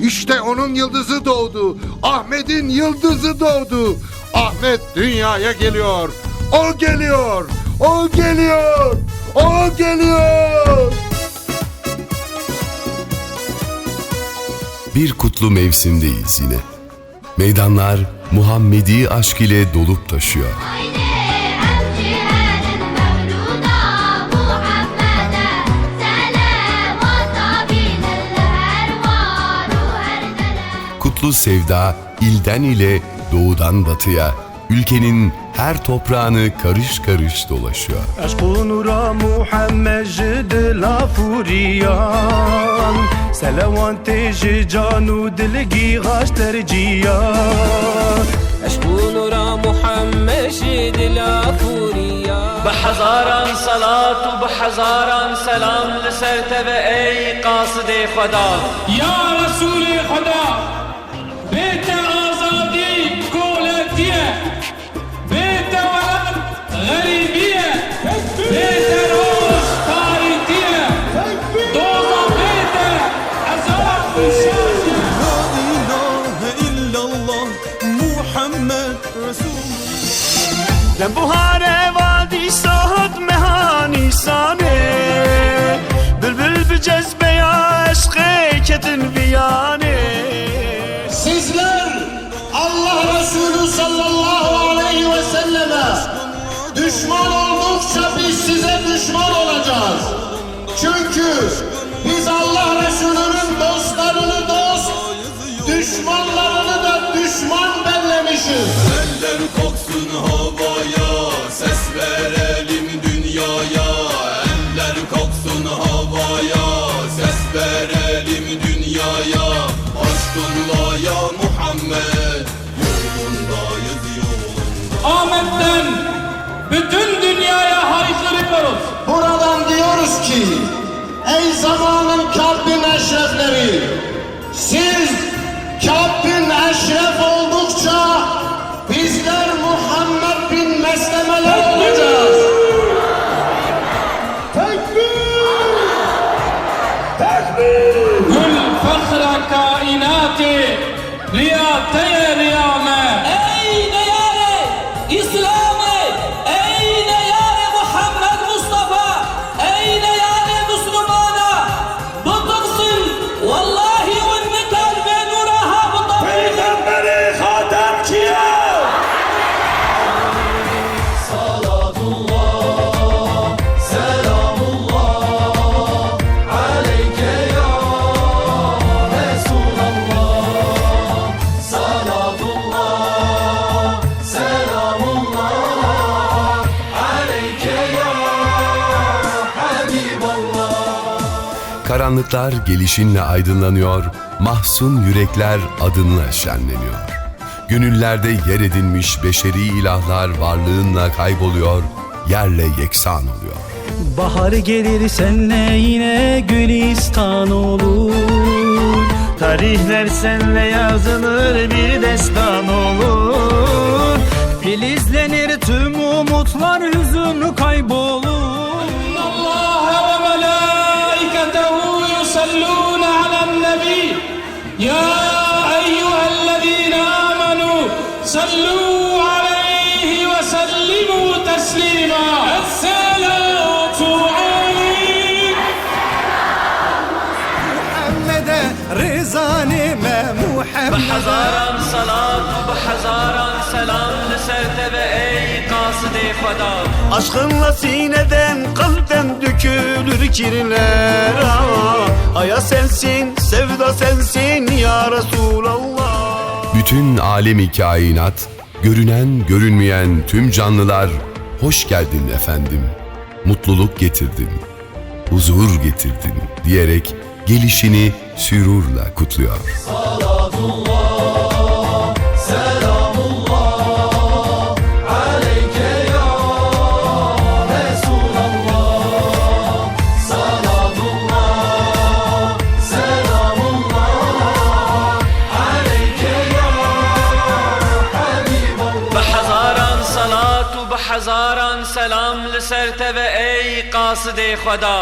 İşte onun yıldızı doğdu. Ahmet'in yıldızı doğdu. Ahmet dünyaya geliyor. O geliyor. O geliyor. O geliyor. Bir kutlu mevsimdeyiz yine. Meydanlar Muhammedi aşk ile dolup taşıyor. Kutlu sevda ilden ile doğudan batıya, ülkenin her toprağını karış karış dolaşıyor. Aşkı nura Muhammed la furiyan, Selavante ji canu dilgi gaş terciyan. Aşkı nura Muhammed la furiyan. بحزاران صلاة و بحزاران سلام لسر تبع ای قاصد خدا. یا رسول خدا، بیت آزادی کولتیه، بیت ولد غریبیه، بیت روز تاریتیه، دوزا بیت عذاب شاشه. La ilahe illallah Muhammed Resulullah. Dem buhare vadi sahat mehani sane, bülbül bir cezbeya aşkı ketin viyane. Sizler Allah Resulü sallallahu aleyhi ve selleme düşman oldukça biz size düşman olacağız. Çünkü biz Allah Resulü'nün dostlarını dost, düşmanlarını da düşman bellemişiz. Eller koksun havaya, ses verelim dünyaya. Eller koksun havaya, ses verelim dünyaya. Aşkınla ya Muhammed, yolundayız yolunda. Ahmet'ten bütün dünyaya haykırıyoruz. Buradan diyoruz ki, ey zamanın Kâb'in eşrefleri, siz Kâb'in eşref oldukça bizler Muhammed bin Meslemeler olacağız. Tekbir! Tekbir! Gül fakhra kainati, riyateye riyame. Eyne yâre İslam'ı, eyne yâre Muhammed Mustafa, eyne yâre Müslümana. Bıtıksın vallahi ve kalbe nuraha bu Peygamberi hatem kiye? Karanlıklar gelişinle aydınlanıyor, mahzun yürekler adınla şenleniyor. Gönüllerde yer edinmiş beşeri ilahlar varlığınla kayboluyor, yerle yeksan oluyor. Bahar gelir senle yine gülistan olur. Tarihler senle yazılır bir destan olur. Filizlenir tüm umutlar hüzün kaybolur. Allah ve melaiketehu yusallun alen nebi. Ya eyyühellezine amenu sallu aleyhi ve sellimu teslima. Esselatu aleyk. Muhammed'e rızanime Muhammed. بحزاران صلاة و بحزاران سلام لسر تبع ey قاصد خدا. Aşkınla sineden kalpten dökülür kirler. Aya sensin, sevda sensin ya Resulallah. Bütün alemi kainat, görünen görünmeyen tüm canlılar, hoş geldin efendim, mutluluk getirdin, huzur getirdin diyerek gelişini sürurla kutluyor. بحزاران صلاة و بحزاران سلام لسر تبع ای قاصد خدا.